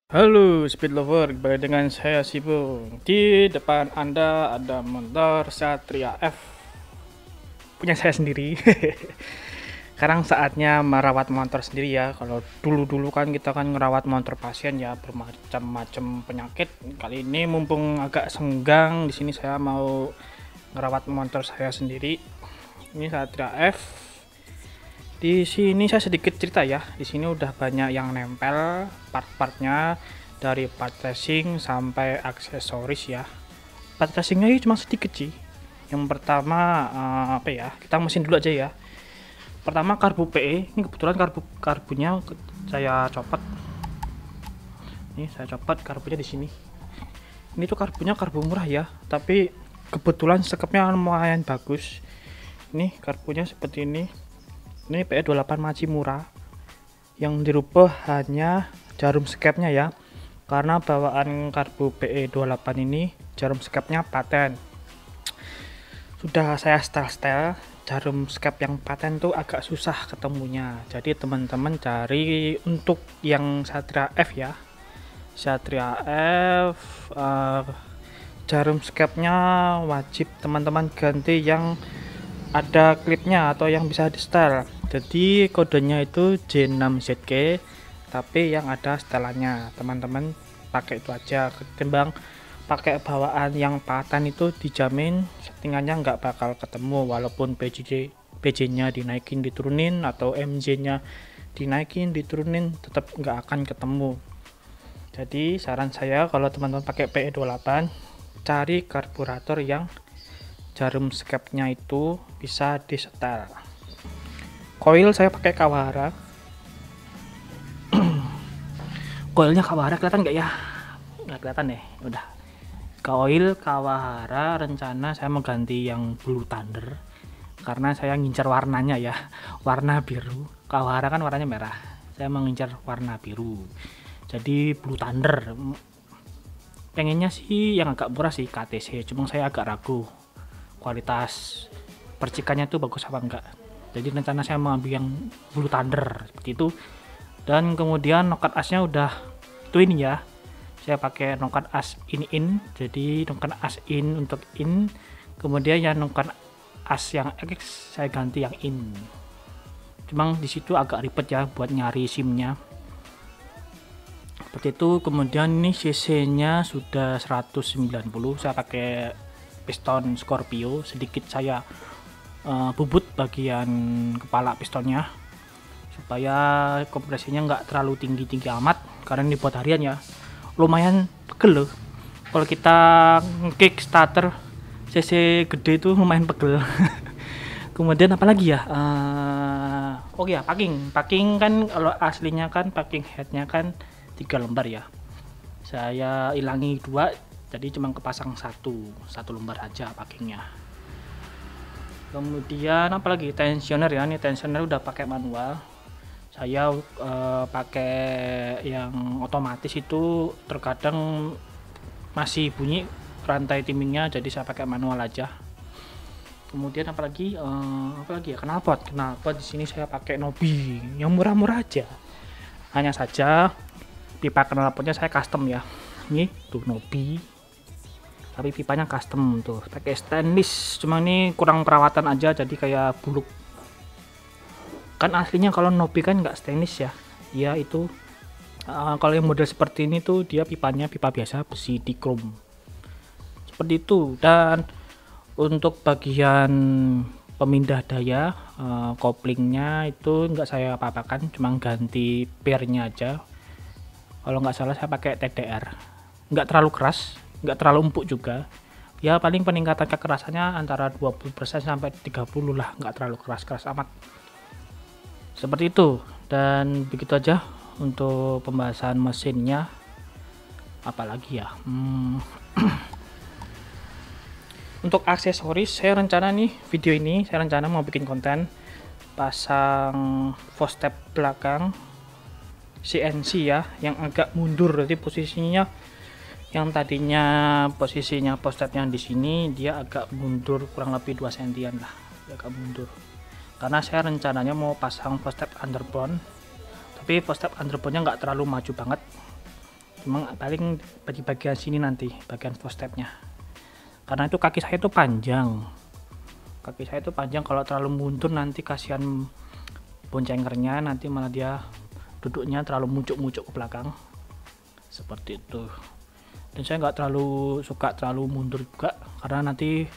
Halo Speed Lover, kembali dengan saya Sibu. Di depan Anda ada motor Satria F punya saya sendiri. Sekarang saatnya merawat motor sendiri ya. Kalau dulu-dulu kan kita kan ngerawat motor pasien ya, bermacam-macam penyakit. Kali ini mumpung agak senggang, di sini saya mau ngerawat motor saya sendiri. Ini Satria F. Di sini saya sedikit cerita ya. Di sini udah banyak yang nempel part-partnya, dari part racing sampai aksesoris ya. Part racingnya ini cuma sedikit sih. Yang pertama apa ya? Kita mesin dulu aja ya. Pertama karbu PE. Ini kebetulan karbunya saya copot. Ini saya copot karbunya di sini. Ini tuh karbunya karbu murah ya, tapi kebetulan sekepnya lumayan bagus. Ini karbunya seperti ini. Ini PE28 Machimura, yang dirubah hanya jarum skepnya ya, karena bawaan karbu PE28 ini jarum skepnya paten. Sudah saya setel jarum skep yang paten tuh agak susah ketemunya, jadi teman-teman cari untuk yang Satria F ya. Satria F jarum skepnya wajib teman-teman ganti yang ada klipnya atau yang bisa di setel. Jadi kodenya itu J6ZK, tapi yang ada setelannya. Teman-teman pakai itu aja, ketimbang pakai bawaan yang paten itu dijamin settingannya nggak bakal ketemu, walaupun PJ-nya dinaikin diturunin atau MJ-nya dinaikin diturunin tetap nggak akan ketemu. Jadi saran saya kalau teman-teman pakai PE28, cari karburator yang jarum skepnya itu bisa disetel. Coil saya pakai Kawahara. Coilnya Kawahara kelihatan nggak ya? Nggak kelihatan deh. Udah. Coil Kawahara, rencana saya mau ganti yang Blue Thunder karena saya ngincar warnanya ya, warna biru. Kawahara kan warnanya merah. Saya mau ngincar warna biru. Jadi Blue Thunder. Pengennya sih yang agak murah sih KTC, cuma saya agak ragu kualitas percikannya tuh bagus apa enggak. Jadi rencana saya mau ambil yang Blue Thunder seperti itu. Dan kemudian nokat asnya udah itu ini ya, saya pakai nokat as in, jadi nokat as in untuk in, kemudian yang nokat as yang X saya ganti yang in. Cuma disitu agak ribet ya buat nyari simnya seperti itu. Kemudian ini cc nya sudah 190, saya pakai piston Scorpio, sedikit saya bubut bagian kepala pistonnya supaya kompresinya nggak terlalu tinggi amat, karena ini buat harian ya, lumayan pegel loh kalau kita kick starter cc gede itu, lumayan pegel. Kemudian apalagi ya, oh ya packing kan kalau aslinya kan packing headnya kan 3 lembar ya, saya hilangi 2, jadi cuma kepasang satu lembar aja packingnya. Kemudian apalagi tensioner ya, ini tensioner udah pakai manual. Saya pakai yang otomatis itu terkadang masih bunyi rantai timingnya, jadi saya pakai manual aja. Kemudian apalagi ya, knalpot di sini saya pakai Nobi yang murah-murah aja. Hanya saja pipa knalpotnya saya custom ya. Ini tuh Nobi, tapi pipanya custom tuh, pakai stainless, cuma ini kurang perawatan aja jadi kayak buluk. Kan aslinya kalau Nobi kan nggak stainless ya, dia itu kalau yang model seperti ini tuh dia pipanya pipa biasa besi di chrome seperti itu. Dan untuk bagian pemindah daya koplingnya itu nggak saya apa-apakan, cuma ganti pairnya aja. Kalau nggak salah saya pakai TDR, nggak terlalu keras nggak terlalu empuk juga ya, paling peningkatan kekerasannya antara 20% sampai 30 lah, nggak terlalu keras amat seperti itu. Dan begitu aja untuk pembahasan mesinnya. Apalagi ya, untuk aksesoris saya rencana nih, video ini saya rencana mau bikin konten pasang footstep belakang CNC ya, yang agak mundur, jadi posisinya yang tadinya posisinya postepnya di sini dia agak mundur kurang lebih 2 sentian lah, agak mundur, karena saya rencananya mau pasang postep underbone, tapi postep underbone nya nggak terlalu maju banget, cuma paling di bagian sini nanti bagian footstepnya, karena itu kaki saya itu panjang. Kalau terlalu mundur nanti kasihan boncengernya, nanti malah dia duduknya terlalu muncuk ke belakang seperti itu. Dan saya nggak terlalu suka terlalu mundur juga, karena nanti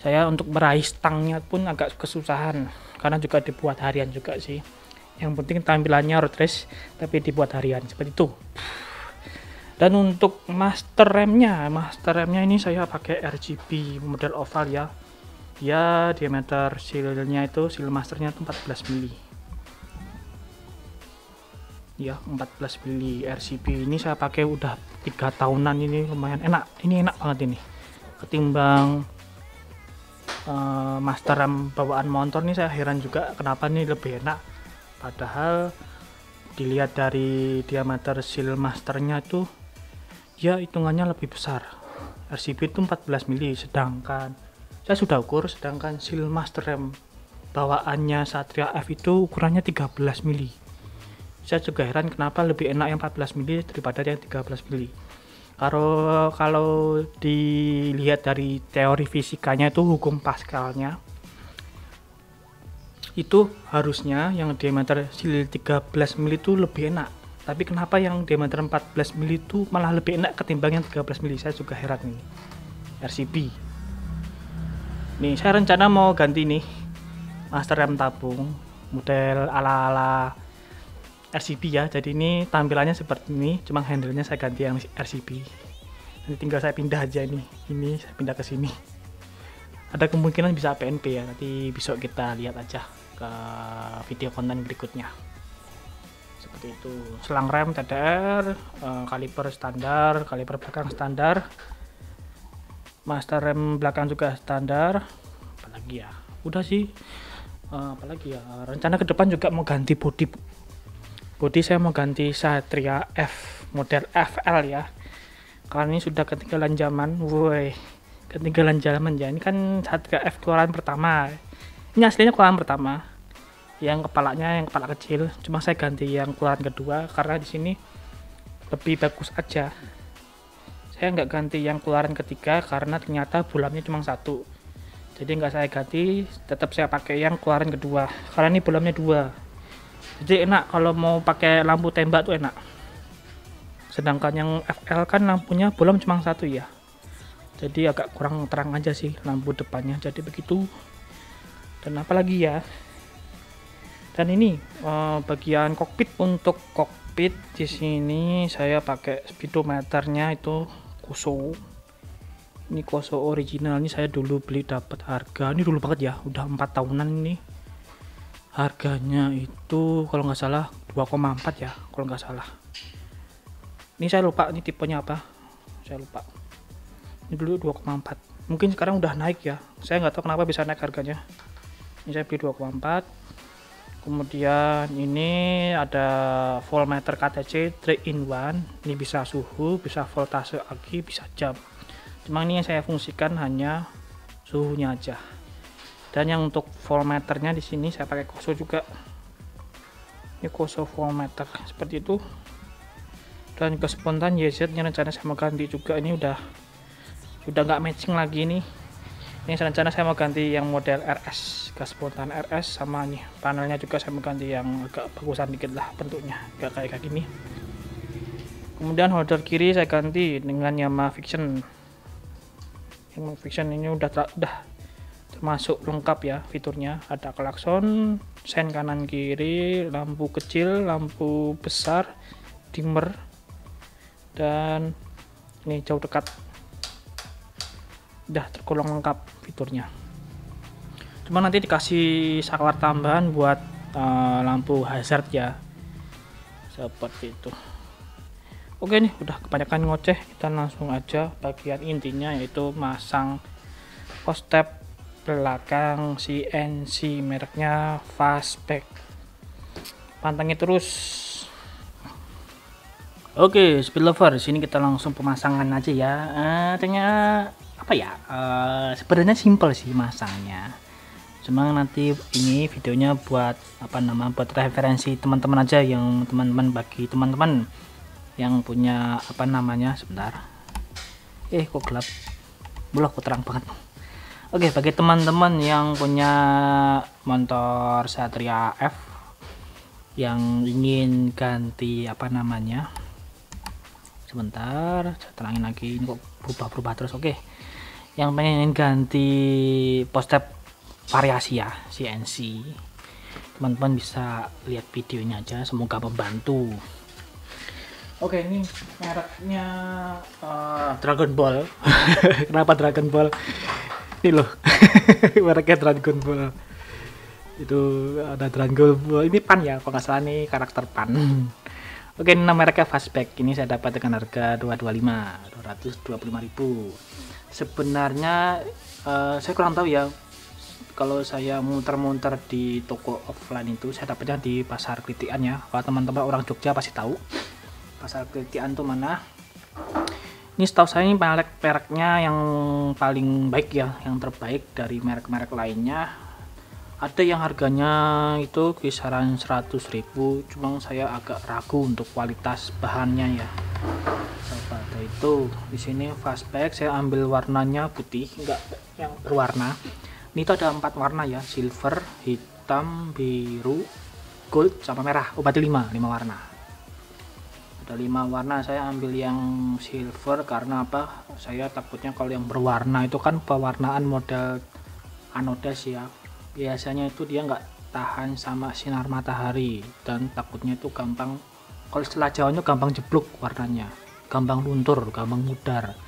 saya untuk meraih stangnya pun agak kesusahan, karena juga dibuat harian juga sih. Yang penting tampilannya road race tapi dibuat harian seperti itu. Dan untuk master remnya ini saya pakai RGB model oval ya. Ya, diameter sealnya itu, seal masternya itu 14 mili. Ya, 14 mili RGB ini saya pakai udah 3 tahunan, ini lumayan enak. Ini enak banget ini. Ketimbang master rem bawaan motor nih, saya heran juga kenapa nih lebih enak. Padahal dilihat dari diameter seal masternya itu ya hitungannya lebih besar. RGB itu 14 mili, sedangkan saya sudah ukur, sedangkan seal master rem bawaannya Satria F itu ukurannya 13 mili. Saya juga heran kenapa lebih enak yang 14 mili daripada yang 13 mili. Kalau dilihat dari teori fisikanya itu, hukum Pascalnya itu harusnya yang diameter seal 13 mili itu lebih enak. Tapi kenapa yang diameter 14 mili itu malah lebih enak ketimbang yang 13 mili? Saya juga heran nih. RGB. Nih, saya rencana mau ganti nih master rem tabung model ala-ala RGB ya. Jadi ini tampilannya seperti ini, cuma handle-nya saya ganti yang RGB. Nanti tinggal saya pindah aja nih. Ini saya pindah ke sini. Ada kemungkinan bisa PNP ya. Nanti besok kita lihat aja ke video konten berikutnya. Seperti itu. Selang rem TDR, kaliper standar, kaliper belakang standar. Master rem belakang juga standar. Apalagi ya, udah sih. Apalagi ya, rencana ke depan juga mau ganti bodi. Saya mau ganti Satria F model FL ya, karena ini sudah ketinggalan zaman. Woi, ketinggalan zaman ya. Ini kan Satria F keluaran pertama, ini aslinya keluaran pertama, yang kepala kecil. Cuma saya ganti yang keluaran kedua karena di sini lebih bagus aja. Saya nggak ganti yang keluaran ketiga karena ternyata bulamnya cuma satu, jadi nggak saya ganti, tetap saya pakai yang keluaran kedua karena ini bulamnya dua, jadi enak kalau mau pakai lampu tembak tuh enak. Sedangkan yang FL kan lampunya bulam cuma satu ya, jadi agak kurang terang aja sih lampu depannya, jadi begitu. Dan apalagi ya, dan ini bagian kokpit. Untuk kokpit di sini saya pakai speedometernya itu Koso. Ini Koso original, ini saya dulu beli dapat harga, ini dulu banget ya, udah 4 tahunan ini. Harganya itu kalau nggak salah 2,4 ya, kalau nggak salah. Ini saya lupa ini tipenya apa, saya lupa. Ini dulu 2,4, mungkin sekarang udah naik ya, saya nggak tahu kenapa bisa naik harganya. Ini saya beli 2,4. Kemudian ini ada voltmeter KTC 3-in-1, ini bisa suhu, bisa voltase aki, bisa jam. Cuma ini yang saya fungsikan hanya suhunya aja. Dan yang untuk voltmeternya di sini saya pakai Koso juga. Ini Koso voltmeter seperti itu. Dan ke spontan YZ-nya rencana saya mau ganti juga. Ini udah nggak matching lagi nih. Ini rencana saya mau ganti yang model RS, gas spontan RS, sama nih panelnya juga saya mau ganti yang agak bagusan dikit lah bentuknya, gak kayak gini. Kemudian holder kiri saya ganti dengan Yamaha Vision. Yang Vision ini udah termasuk lengkap ya fiturnya, ada klakson, sen kanan kiri, lampu kecil, lampu besar, dimmer, dan ini jauh dekat. Udah tergolong lengkap fiturnya. Cuma nanti dikasih saklar tambahan buat lampu hazard ya, seperti itu. Oke nih, udah kebanyakan ngoceh, kita langsung aja bagian intinya, yaitu masang footstep belakang CNC mereknya Fastback. Pantengin terus. Oke, speed lover, sini kita langsung pemasangan aja ya. Ternyata apa ya, sebenarnya simple sih masangnya, cuma nanti ini videonya buat buat referensi teman-teman aja, yang bagi teman-teman yang punya apa namanya, sebentar, kok gelap, belum kok terang banget. Oke, bagi teman-teman yang punya motor Satria F yang ingin ganti apa namanya, sebentar saya terangin lagi, ini kok berubah terus. Oke, yang pengen ganti postep variasi ya, CNC, teman-teman bisa lihat videonya aja, semoga membantu. Oke, ini mereknya Dragon Ball. Kenapa Dragon Ball? Ini loh. Mereknya Dragon Ball. Itu ada Dragon Ball. Ini Pan ya, kalau nggak salah nih karakter Pan. Oke, ini nama mereknya Fastback. Ini saya dapat dengan harga 225.000. Sebenarnya saya kurang tahu ya. Kalau saya muter-muter di toko offline itu, saya dapatnya di Pasar Kritikan ya. Kalau teman-teman orang Jogja pasti tahu. Pasar Kritikan tuh mana? Ini setahu saya ini mereknya yang paling baik ya, yang terbaik dari merek-merek lainnya. Ada yang harganya itu kisaran 100.000, cuma saya agak ragu untuk kualitas bahannya ya. Seperti itu. Di sini Fastback saya ambil warnanya putih, enggak yang berwarna. Ini tuh ada 4 warna ya, silver, hitam, biru, gold, sama merah. Berarti 5 warna. Ada 5 warna, saya ambil yang silver karena apa, saya takutnya kalau yang berwarna itu kan pewarnaan model anodes ya, biasanya itu dia nggak tahan sama sinar matahari dan takutnya itu gampang, kalau istilah Jawanya gampang jeblok warnanya, gampang luntur, gampang mudar.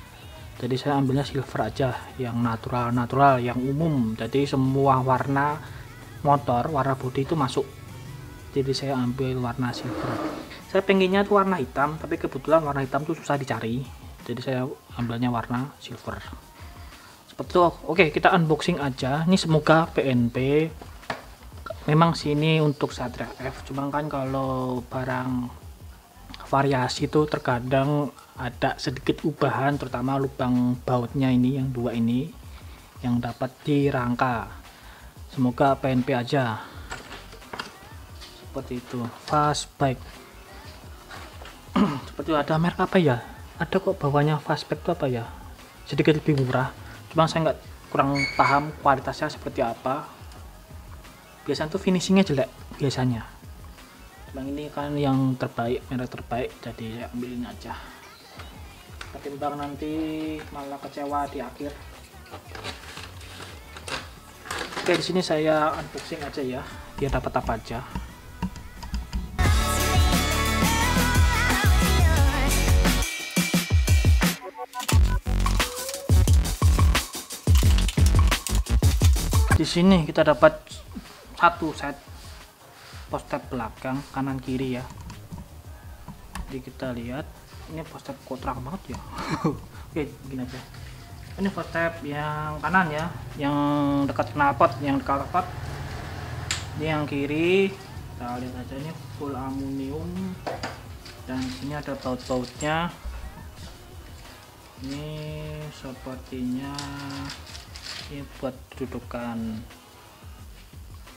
Jadi saya ambilnya silver aja, yang natural, yang umum, jadi semua warna motor, warna bodi itu masuk. Jadi saya ambil warna silver. Saya pengennya tuh warna hitam, tapi kebetulan warna hitam tuh susah dicari, jadi saya ambilnya warna silver. Seperti itu. Oke, kita unboxing aja. Ini semoga PNP. Memang sini untuk Satria F, cuma kan kalau barang variasi itu terkadang ada sedikit ubahan, terutama lubang bautnya ini, yang 2 ini yang dapat dirangka. Semoga PNP aja. Seperti itu. Fastback. Seperti itu. Ada merek apa ya? Ada kok bawahnya Fastback itu apa ya? Sedikit lebih murah. Cuma saya kurang paham kualitasnya seperti apa. Biasanya tuh finishingnya jelek biasanya. Cuma ini kan yang terbaik, merek terbaik, jadi saya ambilin aja. Ketimbang nanti malah kecewa di akhir. Oke, di sini saya unboxing aja ya, dia dapat apa aja. Di sini kita dapat 1 set postep belakang kanan kiri ya. Jadi kita lihat ini postep kok terang banget ya. Oke, begini aja. Ini postep yang kanan ya, yang dekat knalpot, yang dekat knalpot. Ini yang kiri, kita lihat aja, ini full aluminium dan sini ada baut-bautnya. Ini sepertinya ini buat dudukan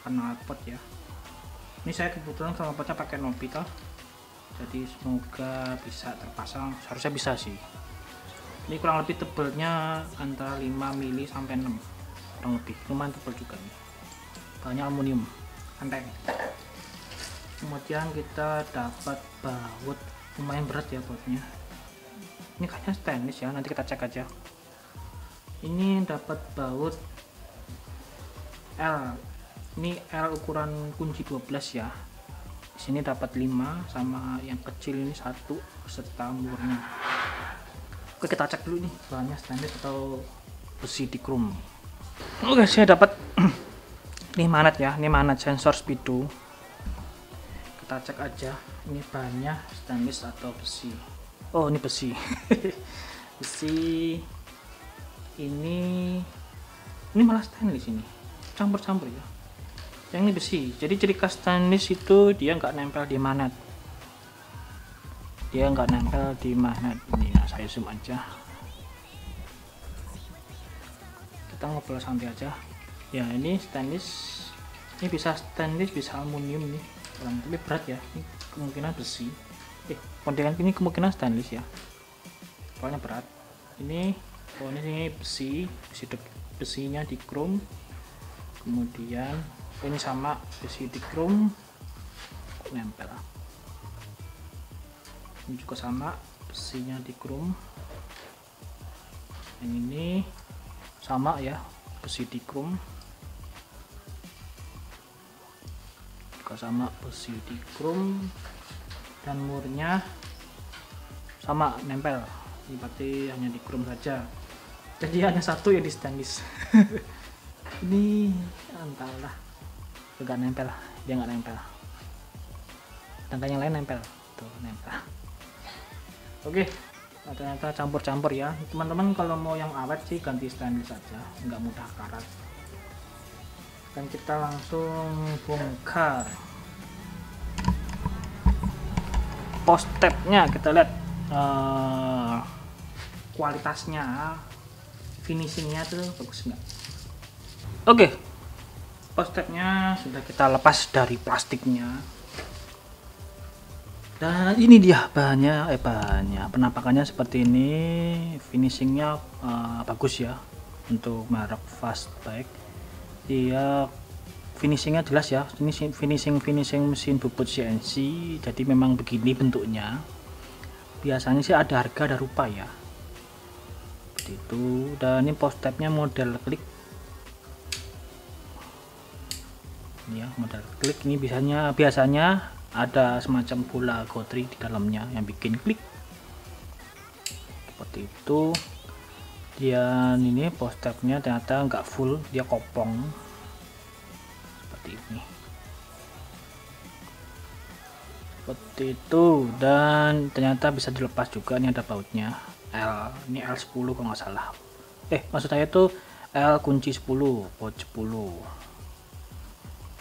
knalpot ya. Ini saya kebetulan knalpotnya pakai Nobita, jadi semoga bisa terpasang, harusnya bisa sih. Ini kurang lebih tebalnya antara 5 mili sampai 6, kurang lebih, lumayan tebal juga nih. Bahannya aluminium enteng. Kemudian kita dapat baut, lumayan berat ya bautnya. Ini kayaknya stainless ya, nanti kita cek aja. Ini dapat baut L, ini L ukuran kunci 12 ya. Di sini dapat 5, sama yang kecil ini 1 serta murnya. Oke, kita cek dulu nih bahannya stainless atau besi di chrome. Oke, saya dapat ini magnet ya, ini magnet sensor speedo. Kita cek aja ini bahannya stainless atau besi. Oh, ini besi. Besi. Ini malah stainless, ini campur-campur ya. Yang ini besi. Jadi ciri khas stainless itu dia nggak nempel di magnet. Dia nggak nempel di magnet. Ini ya, saya zoom aja. Kita ngobrol santai aja. Ya, ini stainless. Ini bisa stainless, bisa aluminium nih. Tapi berat ya. Ini kemungkinan besi. kondengan ini kemungkinan stainless ya, soalnya berat. Ini ini besinya di chrome, kemudian ini sama besi di chrome nempel, ini juga sama besinya di chrome, yang ini sama ya, besi di chrome juga sama besi di chrome, dan murnya sama nempel. Ini berarti hanya di chrome saja, jadi hanya satu ya di stainless. Ini entahlah, enggak nempel, dia nggak nempel, sedangkan yang lain nempel tuh, nempel. Oke, ternyata campur-campur ya teman-teman. Kalau mau yang awet sih ganti stainless saja, nggak mudah karat. Dan kita langsung bongkar post tabnya, kita lihat kualitasnya, finishingnya tuh bagus nggak. Oke, post tabnya sudah kita lepas dari plastiknya, dan ini dia bahannya, penampakannya seperti ini. Finishingnya bagus ya untuk merek Fastback. Dia finishingnya jelas ya, ini finishing mesin bubut CNC, jadi memang begini bentuknya. Biasanya sih ada harga ada rupa ya, seperti itu. Dan ini post tabnya model klik ini ya, model klik. Ini biasanya ada semacam bola gotri di dalamnya yang bikin klik, seperti itu. Dan ini post tabnya ternyata nggak full, dia kopong seperti ini, seperti itu. Dan ternyata bisa dilepas juga, ini ada bautnya ini L10 kalau nggak salah, maksud saya itu L kunci 10 baut 10.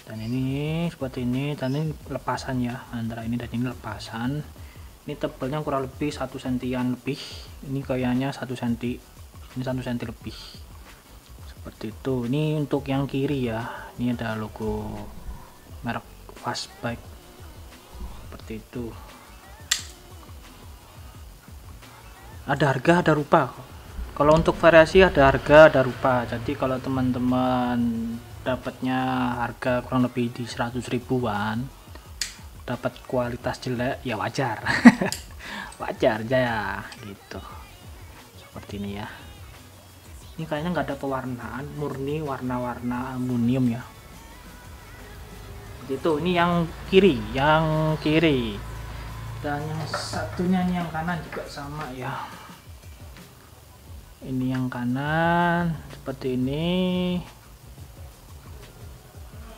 Dan ini seperti ini, dan ini lepasan ya, antara ini dan ini lepasan. Ini tebalnya kurang lebih 1 sentian lebih, ini kayaknya 1 senti, ini 1 senti lebih, seperti itu. Ini untuk yang kiri ya, ini ada logo merek Fastback, seperti itu. Ada harga ada rupa. Kalau untuk variasi ada harga ada rupa, jadi kalau teman-teman dapatnya harga kurang lebih di 100 ribuan, dapat kualitas jelek ya wajar. Wajar aja ya gitu, seperti ini ya. Ini kayaknya nggak ada pewarnaan, murni warna-warna aluminium ya, itu. Ini yang kiri, dan yang satunya ini yang kanan juga sama ya. Ini yang kanan seperti ini,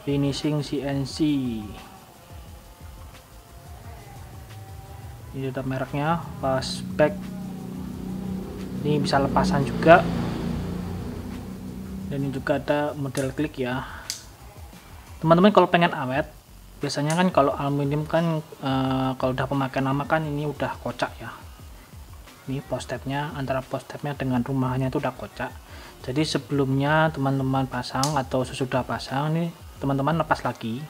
finishing CNC. Ini ada mereknya Fastback, ini bisa lepasan juga. Dan ini juga ada model klik ya teman-teman. Kalau pengen awet, biasanya kan kalau aluminium kan kalau udah pemakaian lama kan ini udah kocak ya. Ini post tabnya, antara post tabnya dengan rumahnya itu udah kocak. Jadi sebelumnya teman-teman pasang atau sesudah pasang, nih teman-teman lepas lagi,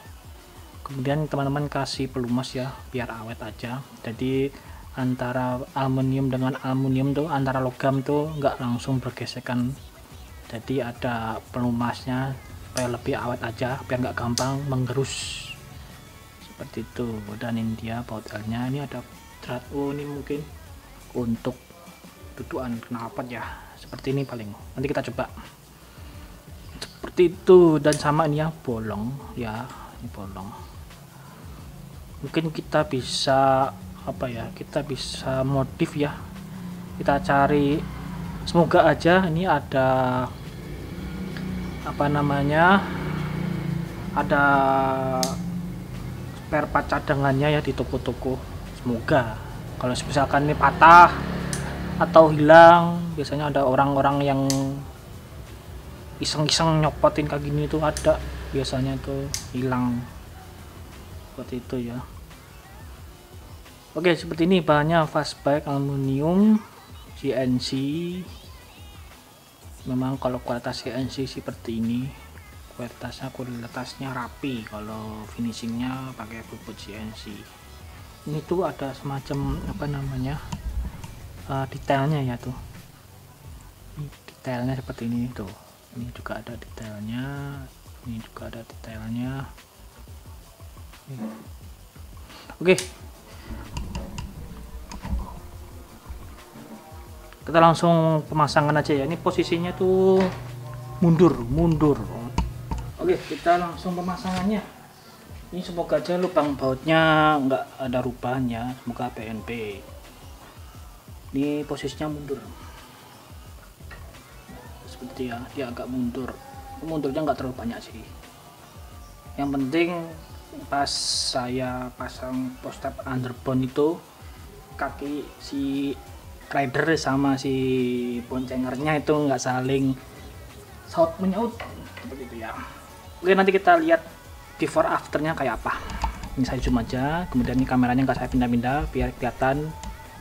kemudian teman-teman kasih pelumas ya biar awet aja. Jadi antara aluminium dengan aluminium tuh, antara logam tuh nggak langsung bergesekan, jadi ada pelumasnya supaya lebih awet aja, biar nggak gampang menggerus, seperti itu. Dan ini dia baut L-nya, ini ada drat. Ini mungkin untuk dudukan knalpot ya, seperti ini paling. Nanti kita coba seperti itu. Dan sama ini yang bolong ya, ini bolong. Mungkin kita bisa kita bisa modif ya, kita cari, semoga aja ini ada ada spare part cadangannya ya di toko-toko. Semoga kalau misalkan ini patah atau hilang, biasanya ada orang-orang yang iseng-iseng nyopotin kayak gini tuh, ada biasanya tuh hilang, seperti itu ya. Oke, seperti ini bahannya Fastback aluminium CNC. Memang kalau kualitas CNC seperti ini, kualitasnya rapi. Kalau finishingnya pakai bubut CNC. Ini tuh ada semacam apa namanya, detailnya ya tuh. Ini detailnya seperti ini tuh. Ini juga ada detailnya, ini juga ada detailnya. Oke, kita langsung pemasangan aja ya. Ini posisinya tuh mundur. Oke, kita langsung pemasangannya. Ini semoga aja lubang bautnya nggak ada rubahnya, semoga PNP. Ini posisinya mundur seperti ya, dia agak mundurnya nggak terlalu banyak sih. Yang penting pas saya pasang post-tab underbone itu, kaki si rider sama si boncengernya itu nggak saling saut menyaut seperti itu ya. Oke, nanti kita lihat before afternya kayak apa. Ini saya zoom aja, kemudian ini kameranya nggak saya pindah-pindah biar kelihatan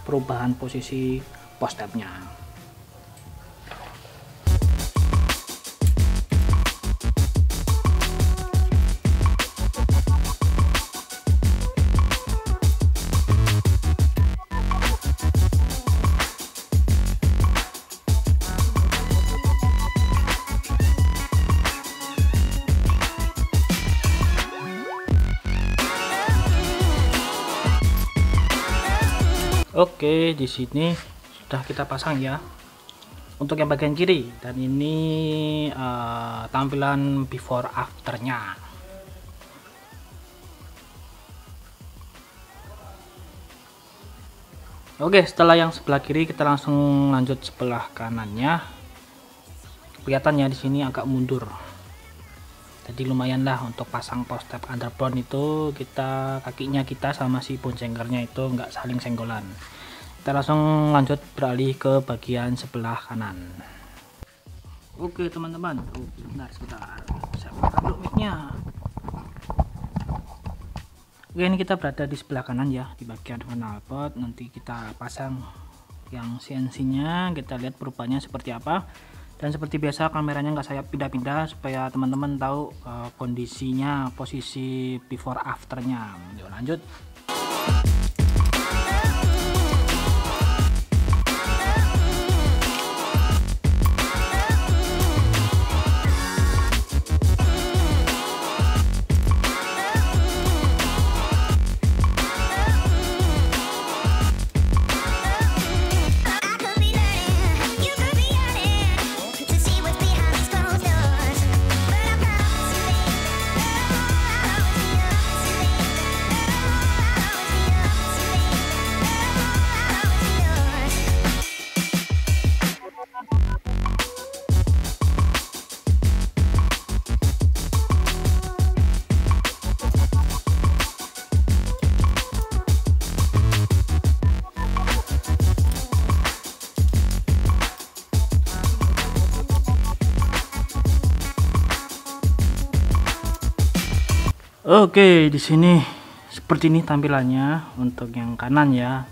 perubahan posisi post-tabnya. Oke, di sini sudah kita pasang ya untuk yang bagian kiri, dan ini tampilan before afternya. Oke, setelah yang sebelah kiri kita langsung lanjut sebelah kanannya. Kelihatannya di sini agak mundur. Jadi lumayan lah untuk pasang post-tab underbone itu, kakinya kita sama si boncengernya itu nggak saling senggolan. Kita langsung lanjut beralih ke bagian sebelah kanan. Oke teman-teman, sebentar saya buka dulu mic-nya. Oke, ini kita berada di sebelah kanan ya, di bagian knalpot. Nanti kita pasang yang CNC-nya, kita lihat perubahannya seperti apa. Dan seperti biasa kameranya nggak saya pindah-pindah supaya teman-teman tahu kondisinya, posisi before afternya. Yuk lanjut. Oke, di sini seperti ini tampilannya untuk yang kanan ya.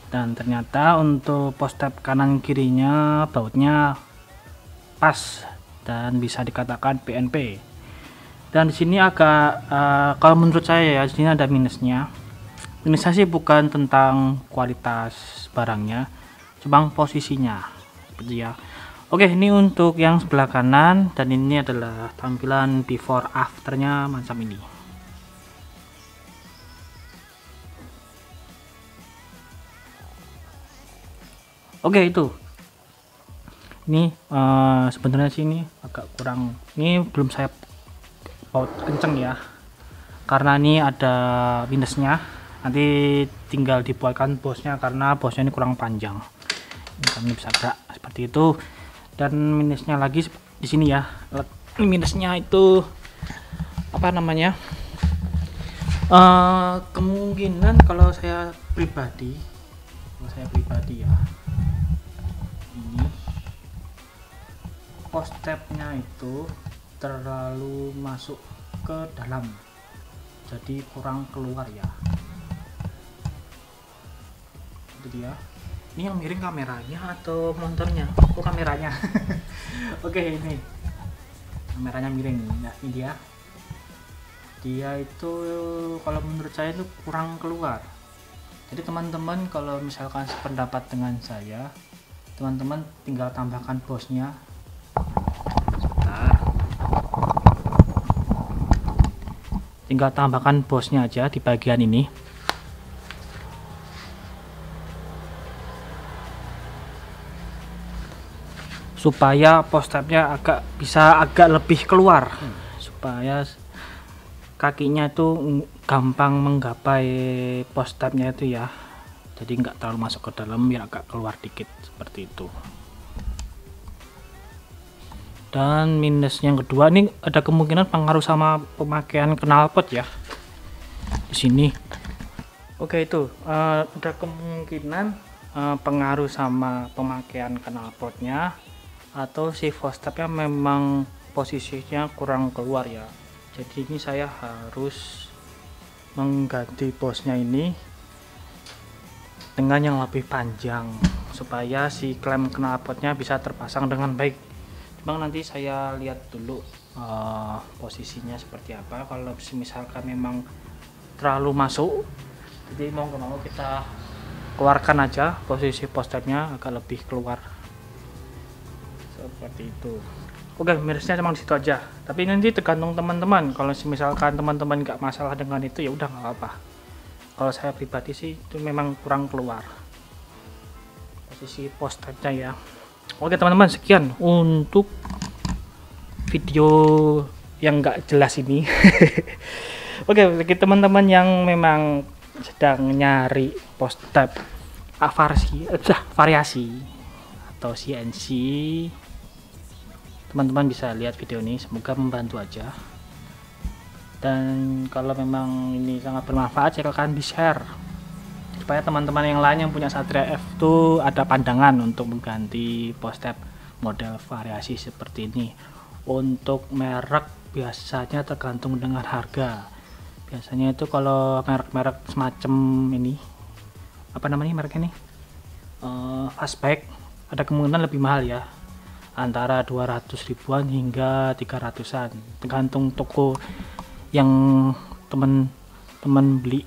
Dan ternyata untuk post-tab kanan kirinya bautnya pas dan bisa dikatakan PNP. Dan di sini agak kalau menurut saya ya, di sini ada minusnya. Minusnya sih bukan tentang kualitas barangnya, cuma posisinya seperti ya. Oke, ini untuk yang sebelah kanan, dan ini adalah tampilan before afternya macam ini. Oke, itu. Ini sebenarnya sih ini agak kurang. Ini belum saya baut kenceng ya, karena ini ada minusnya. Nanti tinggal dibuatkan bosnya karena bosnya ini kurang panjang. Ini bisa gerak seperti itu. Dan minusnya lagi di sini ya, minusnya itu apa namanya, kemungkinan kalau saya pribadi ya, ini post-tabnya itu terlalu masuk ke dalam, jadi kurang keluar ya. Itu dia. Ini yang miring kameranya atau monitornya? Oh, kameranya. Oke, ini kameranya miring. Nah, ini dia. dia itu kalau menurut saya itu kurang keluar. Jadi teman-teman kalau misalkan sependapat dengan saya, teman-teman tinggal tambahkan bosnya. Sebentar. Tinggal tambahkan bosnya aja di bagian ini. Supaya post-tapnya bisa agak lebih keluar, supaya kakinya itu gampang menggapai post-tapnya itu ya, jadi nggak terlalu masuk ke dalam, biar agak keluar dikit seperti itu. Dan minus yang kedua, ini ada kemungkinan pengaruh sama pemakaian knalpot ya di sini. Oke, itu ada kemungkinan pengaruh sama pemakaian knalpotnya, atau si post-tapnya memang posisinya kurang keluar ya. Jadi ini saya harus mengganti bosnya ini dengan yang lebih panjang supaya si klem knalpotnya bisa terpasang dengan baik. Bang, nanti saya lihat dulu posisinya seperti apa. Kalau misalkan memang terlalu masuk, jadi mau nggak mau kita keluarkan aja posisi post-tapnya agak lebih keluar seperti itu. Oke, minusnya cuma di situ aja. Tapi nanti tergantung teman-teman. Kalau misalkan teman-teman nggak masalah dengan itu, ya udah nggak apa-apa. Kalau saya pribadi sih itu memang kurang keluar posisi post-tapnya ya. Oke teman-teman, sekian untuk video yang nggak jelas ini. Oke, bagi teman-teman yang memang sedang nyari post-tap variasi atau CNC, teman-teman bisa lihat video ini, semoga membantu aja. Dan kalau memang ini sangat bermanfaat, silakan di share supaya teman-teman yang lain yang punya Satria F itu ada pandangan untuk mengganti post-tap model variasi seperti ini. Untuk merek biasanya tergantung dengan harga. Biasanya itu kalau merek-merek semacam ini, apa namanya mereknya nih, Fastback, ada kemungkinan lebih mahal ya, antara 200 ribuan hingga 300-an, tergantung toko yang teman-teman beli.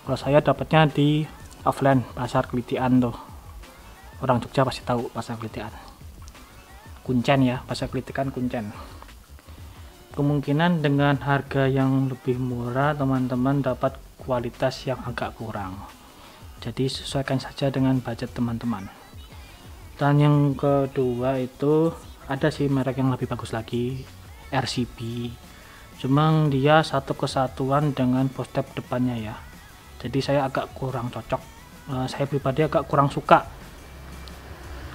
Kalau saya dapatnya di offline, Pasar Kelitian tuh, orang Jogja pasti tahu Pasar Kelitian, Kuncen ya, Pasar Kelitian Kuncen. Kemungkinan dengan harga yang lebih murah teman-teman dapat kualitas yang agak kurang, jadi sesuaikan saja dengan budget teman-teman. Dan yang kedua itu ada sih merek yang lebih bagus lagi, RCB, cuma dia satu kesatuan dengan post-tap depannya ya, jadi saya agak kurang cocok. Saya pribadi agak kurang suka.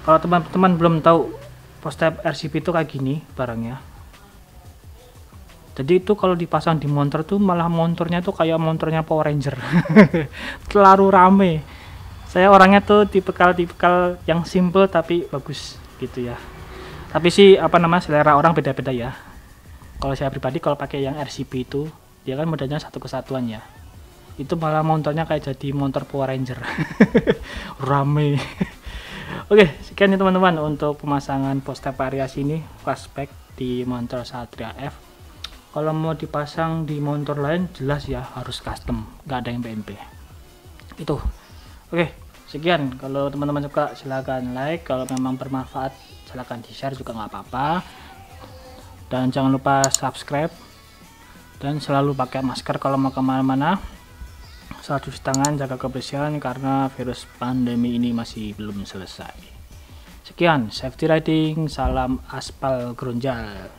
Kalau teman-teman belum tahu, post-tap RCB itu kayak gini barangnya. Jadi itu kalau dipasang di montor tuh malah montornya tuh kayak montornya Power Ranger. Terlalu rame. Saya orangnya tuh tipikal yang simple tapi bagus gitu ya. Tapi sih apa namanya, selera orang beda-beda ya. Kalau saya pribadi kalau pakai yang RCB itu, dia kan modelnya satu kesatuan ya. Itu malah montornya kayak jadi motor Power Ranger. Rame. Oke, sekian ya teman-teman untuk pemasangan post-tap variasi ini Fastback di motor Satria F. Kalau mau dipasang di motor lain jelas ya harus custom, nggak ada yang PNP. Itu. Oke, sekian. Kalau teman-teman suka silahkan like, kalau memang bermanfaat silahkan di share juga nggak apa-apa. Dan jangan lupa subscribe, dan selalu pakai masker kalau mau kemana-mana. Selalu cuci tangan, jaga kebersihan karena virus pandemi ini masih belum selesai. Sekian, safety riding, salam aspal Gronjal.